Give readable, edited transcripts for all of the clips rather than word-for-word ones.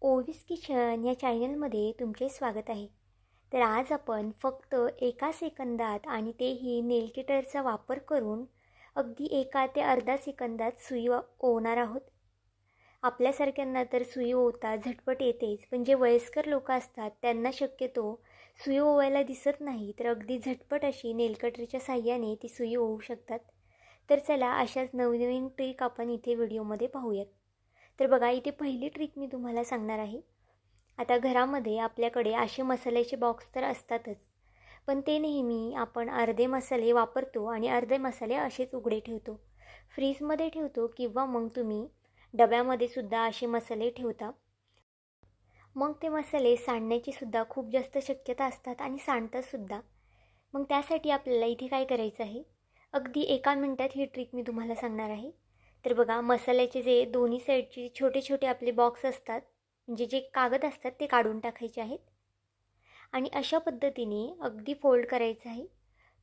ओवीस kitchen या चॅनलमध्ये तुमचे स्वागत आहे. तर आज आपण फक्त एका सेकंदात आणि तेही नेल कटरचा वापर करून अगदी 1 ते अर्धा सेकंदात सुई ओवणार आहोत. आपल्यासारख्यांना तर सुई ओवता झटपट येतेच, पण जे वयस्कर लोक असतात त्यांना शक्यतो सुई ओवायला दिसत नाही, तर अगदी झटपट अशी नेल कटरच्या साहाय्याने ती सुई ओवू शकतात. तर चला अशाच नवनवीन ट्रिक आपण इथे व्हिडिओमध्ये पाहूयात. तर बघा, इथे पहिली ट्रिक मी तुम्हाला सांगणार आहे. आता घरामध्ये आपल्याकडे असे मसाल्याचे बॉक्स तर असतातच, पण ते नेहमी आपण अर्धे मसाले वापरतो आणि अर्धे मसाले असेच उघडे ठेवतो, फ्रीजमध्ये ठेवतो किंवा मग तुम्ही डब्यामध्ये सुद्धा असे मसाले ठेवता. मग ते मसाले सांडण्याची सुद्धा खूप जास्त शक्यता असतात आणि सांडतातसुद्धा. मग त्यासाठी आपल्याला इथे काय करायचं आहे, अगदी 1 मिनिटात ही ट्रिक मी तुम्हाला सांगणार आहे. तर बघा, मसाल्याचे जे दोन्ही साईडचे छोटे छोटे आपले बॉक्स असतात, म्हणजे जे कागद असतात ते काढून टाकायचे आहेत आणि अशा पद्धतीने अगदी फोल्ड करायचं आहे.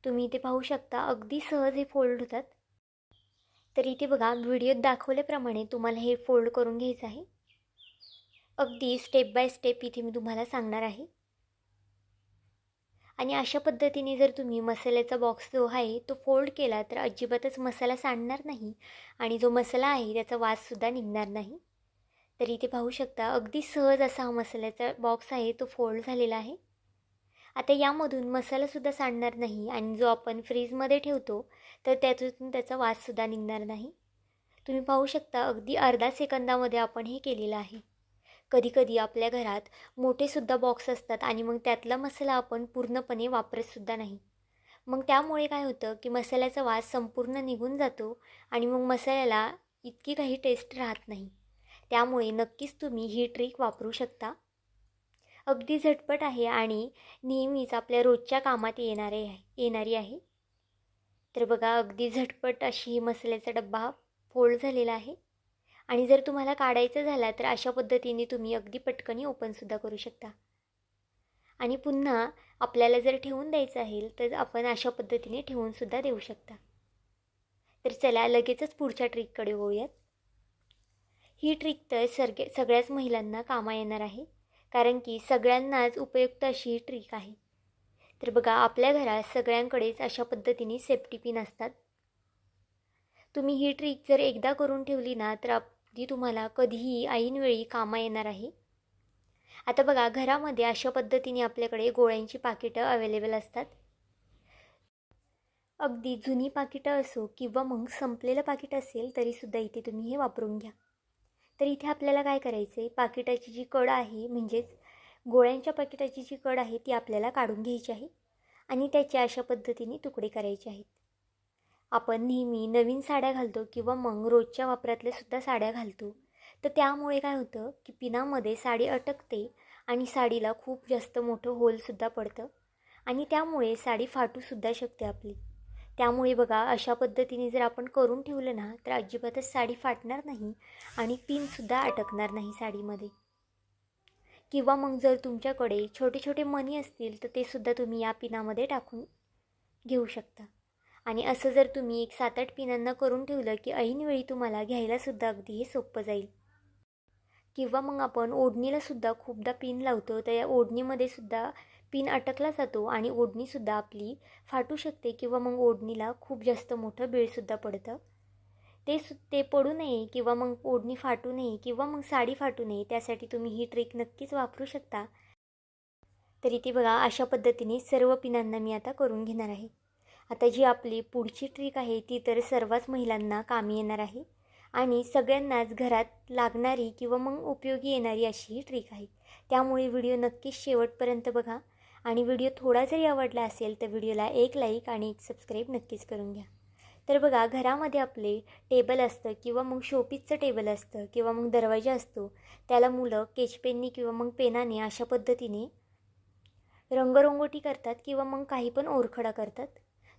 तुम्ही इथे पाहू शकता अगदी सहज हे फोल्ड होतात. तर इथे बघा, व्हिडिओत दाखवल्याप्रमाणे तुम्हाला हे फोल्ड करून घ्यायचं आहे. अगदी स्टेप बाय स्टेप इथे मी तुम्हाला सांगणार आहे. आणि अशा पद्धतीने जर तुम्ही मसाल्याचा बॉक्स जो आहे तो फोल्ड केला तर अजिबातच मसाला सांडणार नाही आणि जो मसाला आहे त्याचा वाससुद्धा निघणार नाही. तर इथे पाहू शकता अगदी सहज असा हा मसाल्याचा बॉक्स आहे तो फोल्ड झालेला आहे. आता यामधून मसालासुद्धा सांडणार नाही आणि जो आपण फ्रीजमध्ये ठेवतो तर त्यातून त्याचा वाससुद्धा निघणार नाही. तुम्ही पाहू शकता अगदी अर्धा सेकंदामध्ये आपण हे केलेलं आहे. कधीकधी आपल्या घरात मोठेसुद्धा बॉक्स असतात आणि मग त्यातला मसाला आपण पूर्णपणे वापरतसुद्धा नाही. मग त्यामुळे काय होतं की मसाल्याचा वास संपूर्ण निघून जातो आणि मग मसाल्याला इतकी काही टेस्ट राहत नाही. त्यामुळे नक्कीच तुम्ही ही ट्रिक वापरू शकता. अगदी झटपट आहे आणि नेहमीच आपल्या रोजच्या कामात येणारी आहे. तर बघा, अगदी झटपट अशी मसाल्याचा डब्बा फोल्ड झालेला आहे आणि जर तुम्हाला काढायचं झाला तर अशा पद्धतीने तुम्ही अगदी पटकनी ओपनसुद्धा करू शकता. आणि पुन्हा आपल्याला जर ठेवून द्यायचं आहे तर आपण अशा पद्धतीने ठेवूनसुद्धा देऊ शकता. तर चला लगेचच पुढच्या ट्रिककडे वळूयात. ही ट्रिक तर सगळ्याच महिलांना कामा येणार आहे, कारण की सगळ्यांनाच उपयुक्त अशी ही ट्रिक आहे. तर बघा, आपल्या घरात सगळ्यांकडेच अशा पद्धतीने सेफ्टी पिन असतात. तुम्ही ही ट्रिक जर एकदा करून ठेवली ना तर अगदी तुम्हाला कधीही ऐनवेळी कामा येणार आहे. आता बघा, घरामध्ये अशा पद्धतीने आपल्याकडे गोळ्यांची पाकिटं अवेलेबल असतात. अगदी जुनी पाकिटं असो किंवा मग संपलेलं पाकिट असेल तरीसुद्धा इथे तुम्ही हे वापरून घ्या. तर इथे आपल्याला काय करायचं आहे, पाकिटाची जी कड आहे म्हणजेच गोळ्यांच्या पाकिटाची जी कड आहे ती आपल्याला काढून घ्यायची आहे आणि त्याचे अशा पद्धतीने तुकडे करायचे आहेत. आपण नेहमी नवीन साड्या घालतो किंवा मग रोजच्या वापरातल्यासुद्धा साड्या घालतो, तर त्यामुळे काय होतं की पिनामध्ये साडी अटकते आणि साडीला खूप जास्त मोठं होलसुद्धा पडतं आणि त्यामुळे साडी फाटूसुद्धा शकते आपली. त्यामुळे बघा, अशा पद्धतीने जर आपण करून ठेवलं ना तर अजिबातच साडी फाटणार नाही आणि पिनसुद्धा अटकणार नाही साडीमध्ये. किंवा मग जर तुमच्याकडे छोटे छोटे मणी असतील तर ते सुद्धा तुम्ही या पिनामध्ये टाकून घेऊ शकता. आणि असं जर तुम्ही एक 7-8 पिनांना करून ठेवलं की ऐनवेळी तुम्हाला घ्यायलासुद्धा अगदी हे सोपं जाईल. किंवा मग आपण ओढणीलासुद्धा खूपदा पिन लावतो, तर या ओढणीमध्ये सुद्धा पिन अटकला जातो आणि ओढणीसुद्धा आपली फाटू शकते किंवा मग ओढणीला खूप जास्त मोठं बिळसुद्धा पडतं. ते पडू नये किंवा मग ओढणी फाटू नये किंवा मग साडी फाटू नये त्यासाठी तुम्ही ही ट्रिक नक्कीच वापरू शकता. तर इथे बघा, अशा पद्धतीने सर्व पिनांना मी आता करून घेणार आहे. आता जी आपली पुढची ट्रिक आहे ती तर सर्वच महिलांना कामी येणार आहे आणि सगळ्यांनाच घरात लागणारी किंवा मग उपयोगी येणारी अशी ही ट्रिक आहे. त्यामुळे व्हिडिओ नक्कीच शेवटपर्यंत बघा आणि व्हिडिओ थोडा जरी आवडला असेल तर व्हिडिओला एक लाईक आणि एक सबस्क्राईब नक्कीच करून घ्या. तर बघा, घरामध्ये आपले टेबल असतं किंवा मग शोपीसचं टेबल असतं किंवा मग दरवाजा असतो, त्याला मुलं केचपेननी किंवा मग पेनाने अशा पद्धतीने रंगरंगोटी करतात किंवा मग काही पण ओरखडा करतात.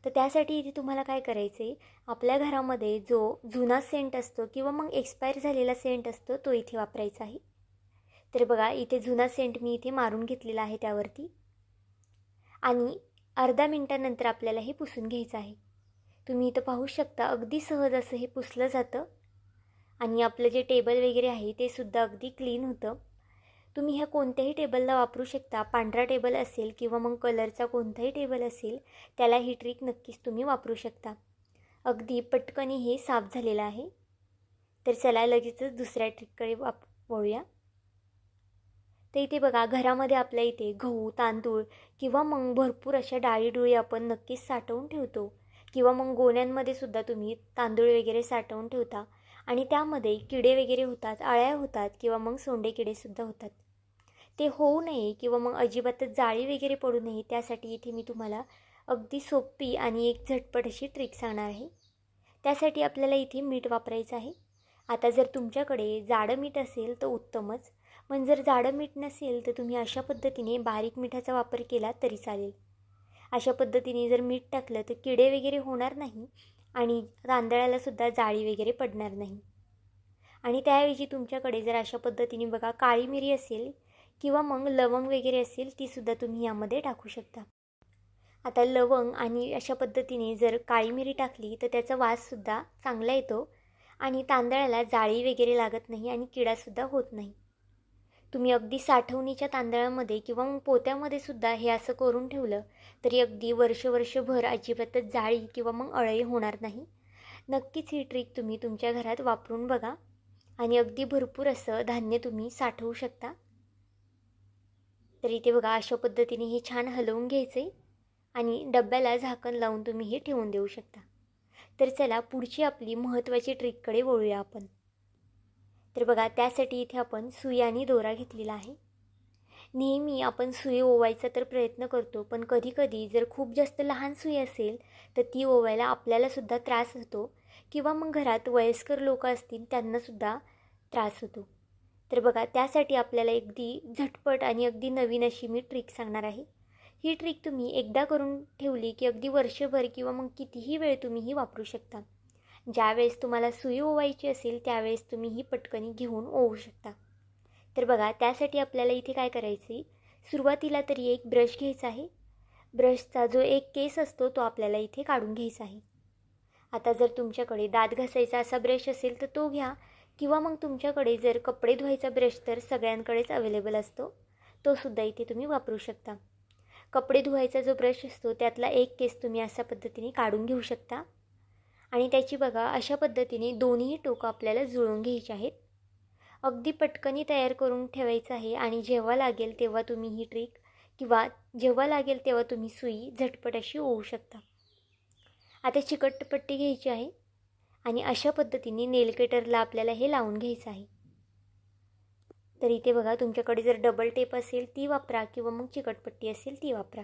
तर त्यासाठी इथे तुम्हाला काय करायचं आहे, आपल्या घरामध्ये जो जुना सेंट असतो किंवा मग एक्सपायर झालेला सेंट असतो तो इथे वापरायचा आहे. तर बघा, इथे जुना सेंट मी इथे मारून घेतलेला आहे त्यावरती आणि अर्धा मिनटानंतर आपल्याला हे पुसून घ्यायचं आहे. तुम्ही इथं पाहू शकता अगदी सहज असं हे पुसलं जातं आणि आपलं जे टेबल वगैरे आहे ते सुद्धा अगदी क्लीन होतं. तुम्ही ह्या कोणत्याही टेबलला वापरू शकता. पांढरा टेबल असेल किंवा मग कलरचा कोणताही टेबल असेल त्याला ही ट्रिक नक्कीच तुम्ही वापरू शकता. अगदी पटकनी हे साफ झालेलं आहे. तर चला लगेचच दुसऱ्या ट्रिककडे वळूया. तर इथे बघा, घरामध्ये आपल्या इथे गहू, तांदूळ किंवा मग भरपूर अशा डाळी आपण नक्कीच साठवून ठेवतो किंवा मग गोण्यांमध्ये सुद्धा तुम्ही तांदूळ वगैरे साठवून ठेवता आणि त्यामध्ये किडे वगैरे होतात, अळ्या होतात किंवा मग सोंडे किडेसुद्धा होतात. ते होऊ नये किंवा मग अजिबातच जाळी वगैरे पडू नये त्यासाठी इथे मी तुम्हाला अगदी सोपी आणि एक झटपट अशी ट्रिक सांगणार आहे. त्यासाठी आपल्याला इथे मीठ वापरायचं आहे. आता जर तुमच्याकडे जाडं मीठ असेल तर उत्तमच, पण जर जाडं मीठ नसेल तर तुम्ही अशा पद्धतीने बारीक मिठाचा वापर केला तरी चालेल. अशा पद्धतीने जर मीठ टाकलं तर किडे वगैरे होणार नाही आणि तांदळालासुद्धा जाळी वगैरे पडणार नाही. आणि त्याऐवजी तुमच्याकडे जर अशा पद्धतीने बघा काळी मिरी असेल किंवा मग लवंग वगैरे असेल तीसुद्धा तुम्ही यामध्ये टाकू शकता. आता लवंग आणि अशा पद्धतीने जर काळी मिरी टाकली तर त्याचा वाससुद्धा चांगला येतो आणि तांदळाला जाळी वगैरे लागत नाही आणि किडासुद्धा होत नाही. तुम्ही अगदी साठवणीच्या तांदळामध्ये किंवा मग पोत्यामध्ये सुद्धा हे असं करून ठेवलं तरी अगदी वर्षभर अजिबातच जाळी किंवा मग अळई होणार नाही. नक्कीच ही ट्रिक तुम्ही तुमच्या घरात वापरून बघा आणि अगदी भरपूर असं धान्य तुम्ही साठवू शकता. तर इथे बघा अशा पद्धतीने हे छान हलवून घ्यायचं आहे आणि डब्याला झाकण लावून तुम्ही हे ठेवून देऊ शकता. तर चला पुढची आपली महत्त्वाची ट्रिककडे वळूया आपण. तर बघा, त्यासाठी इथे आपण सुई आणि दोरा घेतलेला आहे. नेहमी आपण सुई ओवायचा तर प्रयत्न करतो, पण कधीकधी जर खूप जास्त लहान सुई असेल तर ती ओवायला आपल्यालासुद्धा त्रास होतो किंवा मग घरात वयस्कर लोक असतील त्यांनासुद्धा त्रास होतो. तर बघा, त्यासाठी आपल्याला अगदी झटपट आणि अगदी नवीन अशी मी ट्रिक सांगणार आहे. ही ट्रिक तुम्ही एकदा करून ठेवली की अगदी वर्षभर किंवा मग कितीही वेळ तुम्ही ही वापरू शकता. ज्यावेळेस तुम्हाला सुई ओवायची असेल त्यावेळेस तुम्ही ही पटकनी घेऊन ओवू शकता. तर बघा, त्यासाठी आपल्याला इथे काय करायचं आहे, सुरुवातीला तरी एक ब्रश घ्यायचा आहे. ब्रशचा जो एक केस असतो तो आपल्याला इथे काढून घ्यायचा आहे. आता जर तुमच्याकडे दात घासायचा असा ब्रश असेल तर तो घ्या किंवा मग तुमच्याकडे जर कपडे धुवायचा ब्रश तर सगळ्यांकडेच अवेलेबल असतो, तो सुद्धा इथे तुम्ही वापरू शकता. कपडे धुवायचा जो ब्रश असतो त्यातला एक केस तुम्ही अशा पद्धतीने काढून घेऊ शकता आणि त्याची बघा अशा पद्धतीने दोन्ही टोकं आपल्याला जुळवून घ्यायची आहेत. अगदी पटकनी तयार करून ठेवायचं आहे आणि जेव्हा लागेल तेव्हा तुम्ही ही ट्रिक किंवा जेव्हा लागेल तेव्हा तुम्ही सुई झटपट अशी ओवू शकता. आता चिकटपट्टी घ्यायची आहे आणि अशा पद्धतीने नेल कटरला आपल्याला हे लावून घ्यायचं आहे. तर इथे बघा, तुमच्याकडे जर डबल टेप असेल ती वापरा किंवा मग चिकटपट्टी असेल ती वापरा.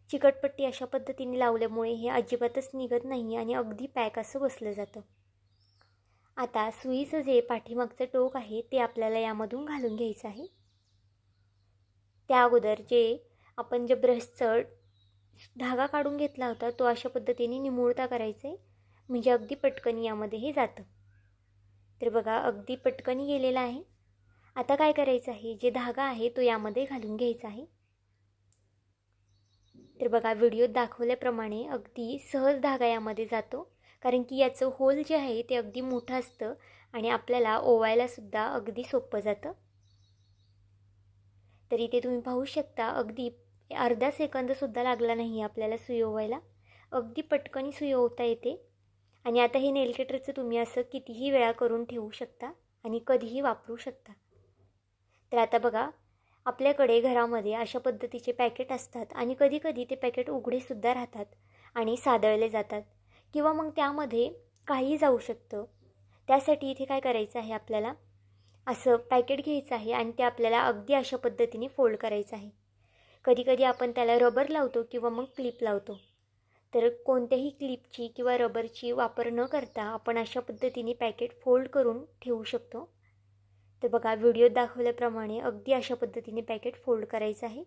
चिकटपट्टी अशा पद्धतीने लावल्यामुळे हे अजिबातच निघत नाही आणि अगदी पॅक असं बसलं जातं. आता सुईचं जे पाठीमागचं टोक आहे ते आपल्याला यामधून घालून घ्यायचं आहे. त्या अगोदर आपण जे ब्रशचं धागा काढून घेतला होता तो अशा पद्धतीने निमुळता करायचा आहे, म्हणजे अगदी पटकनी यामध्ये हे जातं. तर बघा, अगदी पटकनी गेलेला आहे. आता काय करायचं आहे, जे धागा आहे तो यामध्ये घालून घ्यायचा आहे. तर बघा, व्हिडिओत दाखवल्याप्रमाणे अगदी सहज धागा यामध्ये जातो, कारण की याचं होल जे आहे ते अगदी मोठं असतं आणि आपल्याला ओवायलासुद्धा अगदी सोपं जातं. तर इथे तुम्ही पाहू शकता अगदी अर्धा सेकंदसुद्धा लागला नाही आपल्याला सुई ओवायला. अगदी पटकनी सुई ओवता येते आणि आता हे नेल कटरचं तुम्ही असं कितीही वेळा करून ठेवू शकता आणि कधीही वापरू शकता. तर आता बघा, आपल्याकडे घरामध्ये अशा पद्धतीचे पॅकेट असतात आणि कधीकधी ते पॅकेट उघडेसुद्धा राहतात आणि सादळले जातात किंवा मग त्यामध्ये काही जाऊ शकतं. त्यासाठी इथे काय करायचं आहे, आपल्याला असं पॅकेट घ्यायचं आहे आणि ते आपल्याला अगदी अशा पद्धतीने फोल्ड करायचं आहे. कधीकधी आपण त्याला रबर लावतो किंवा मग क्लिप लावतो. तर कोणत्याही क्लिपची किंवा रबरची वापर न करता आपण अशा पद्धतीने पॅकेट फोल्ड करून ठेवू शकतो. तर बघा, व्हिडिओत दाखवल्याप्रमाणे अगदी अशा पद्धतीने पॅकेट फोल्ड करायचं आहे.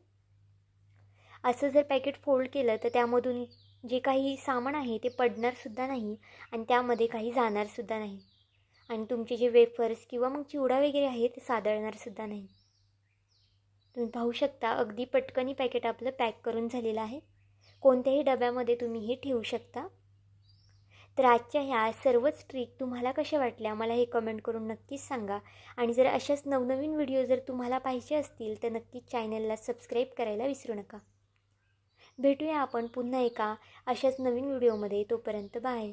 असं जर पॅकेट फोल्ड केलं तर त्यामधून जे काही सामान आहे ते पडणारसुद्धा नाही आणि त्यामध्ये काही जाणारसुद्धा नाही आणि तुमचे जे वेफर्स किंवा मग चिवडा वगैरे आहे ते सादळणारसुद्धा नाही. तुम्ही पाहू शकता अगदी पटकनी पॅकेट आपलं पॅक करून झालेलं आहे. कोणत्याही डब्यामध्ये तुम्ही हे ठेवू शकता. तर आजच्या ह्या सर्वच ट्रिक तुम्हाला कशा वाटल्या मला हे कमेंट करून नक्कीच सांगा. आणि जर अशाच नवनवीन व्हिडिओ जर तुम्हाला पाहिजे असतील तर नक्कीच चॅनलला सबस्क्राईब करायला विसरू नका. भेटूया आपण पुन्हा एका अशाच नवीन व्हिडिओमध्ये. तोपर्यंत बाय.